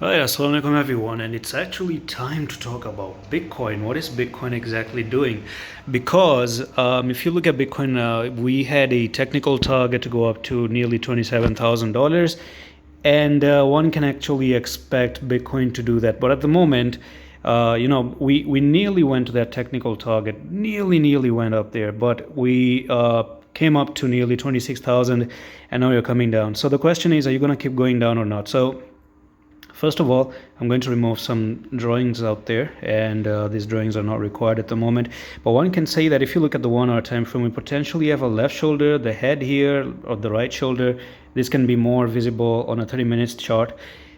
Hi, assalamualaikum everyone, and it's actually time to talk about Bitcoin. What is Bitcoin exactly doing? Because if you look at Bitcoin, we had a technical target to go up to nearly $27,000, and one can actually expect Bitcoin to do that. But at the moment, we nearly went to that technical target, nearly went up there, but we came up to nearly 26,000, and now you're coming down. So the question is, are you going to keep going down or not? So first of all, I'm going to remove some drawings out there, and these drawings are not required at the moment. But one can say that if you look at the 1 hour time frame, we potentially have a left shoulder, the head here, or the right shoulder. This can be more visible on a 30 minutes chart.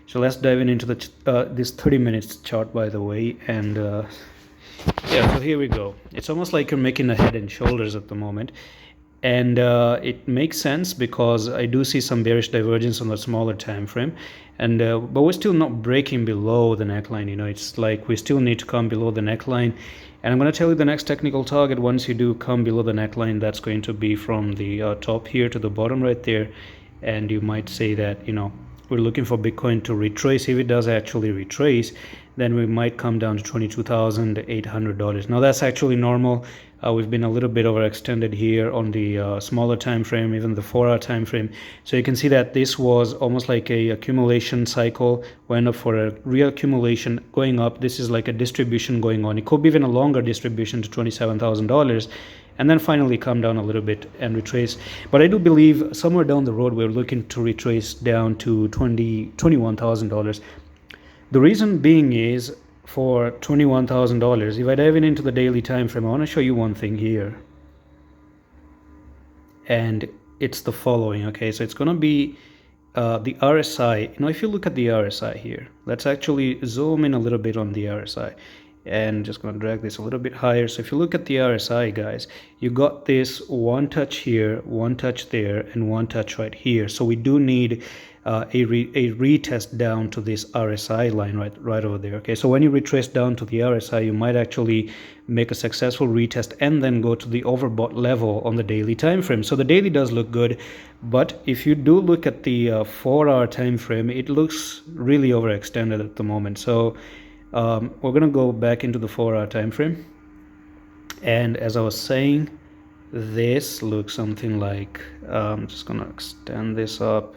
So let's dive into this 30 minutes chart, by the way. And yeah, so here we go. It's almost like you're making a head and shoulders at the moment. And it makes sense because I do see some bearish divergence on the smaller time frame, and but we're still not breaking below the neckline. It's like we still need to come below the neckline, and I'm going to tell you the next technical target. Once you do come below the neckline, that's going to be from the top here to the bottom right there. And you might say that we're looking for Bitcoin to retrace. If it does actually retrace, then we might come down to $22,800. Now that's actually normal. We've been a little bit overextended here on the smaller time frame, even the 4 hour time frame. So you can see that this was almost like a accumulation cycle, went up for a reaccumulation, going up. This is like a distribution going on. It could be even a longer distribution to $27,000, and then finally come down a little bit and retrace. But I do believe somewhere down the road we're looking to retrace down to $21,000. The reason being is, for $21,000, if I dive into the daily time frame, I want to show you one thing here, and it's the following. Okay, so it's going to be the RSI. If you look at the RSI here, let's actually zoom in a little bit on the RSI, and just going to drag this a little bit higher. So if you look at the RSI, guys, you got this one touch here, one touch there, and one touch right here. So we do need a retest down to this RSI line right over there. Okay, so when you retrace down to the RSI, you might actually make a successful retest and then go to the overbought level on the daily time frame. So the daily does look good, but if you do look at the 4 hour time frame, it looks really overextended at the moment. So we're gonna go back into the 4 hour time frame, and as I was saying, this looks something like, I'm just gonna extend this up,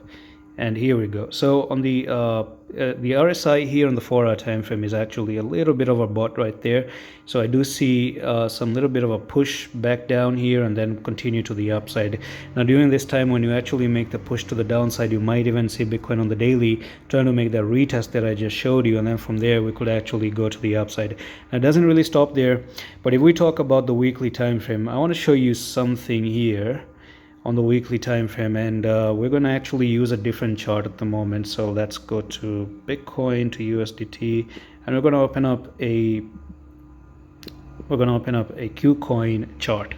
and here we go. So on the RSI here on the 4 hour time frame is actually a little bit of a bot right there. So I do see some little bit of a push back down here and then continue to the upside. Now during this time, when you actually make the push to the downside, you might even see Bitcoin on the daily trying to make that retest that I just showed you, and then from there we could actually go to the upside. Now it doesn't really stop there, but if we talk about the weekly time frame, I want to show you something here on the weekly time frame, and we're going to actually use a different chart at the moment. So let's go to Bitcoin, to USDT, and we're going to open up a KuCoin chart.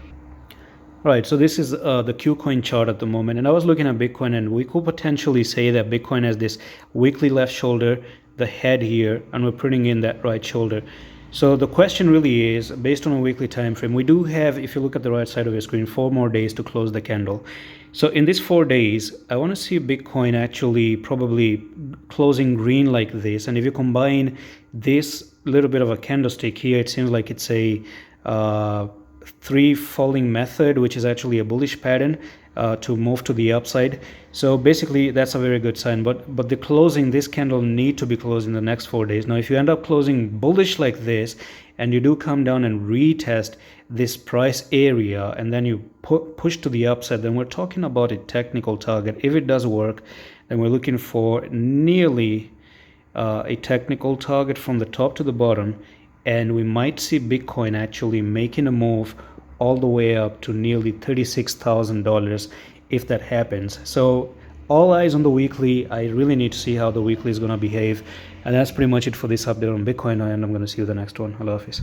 Right, so this is the KuCoin chart at the moment, and I was looking at Bitcoin, and we could potentially say that Bitcoin has this weekly left shoulder, the head here, and we're putting in that right shoulder. So the question really is, based on a weekly time frame, we do have, if you look at the right side of your screen, 4 more days to close the candle. So in these 4 days, I want to see Bitcoin actually probably closing green like this. And if you combine this little bit of a candlestick here, it seems like it's a 3 falling method, which is actually a bullish pattern to move to the upside. So basically that's a very good sign, but the closing, this candle need to be closed in the next 4 days. Now if you end up closing bullish like this, and you do come down and retest this price area, and then you push to the upside, then we're talking about a technical target. If it does work, then we're looking for nearly a technical target from the top to the bottom, and we might see Bitcoin actually making a move all the way up to nearly $36,000 if that happens. So all eyes on the weekly. I really need to see how the weekly is going to behave, and that's pretty much it for this update on Bitcoin, and I'm going to see you the next one. Allah Hafiz.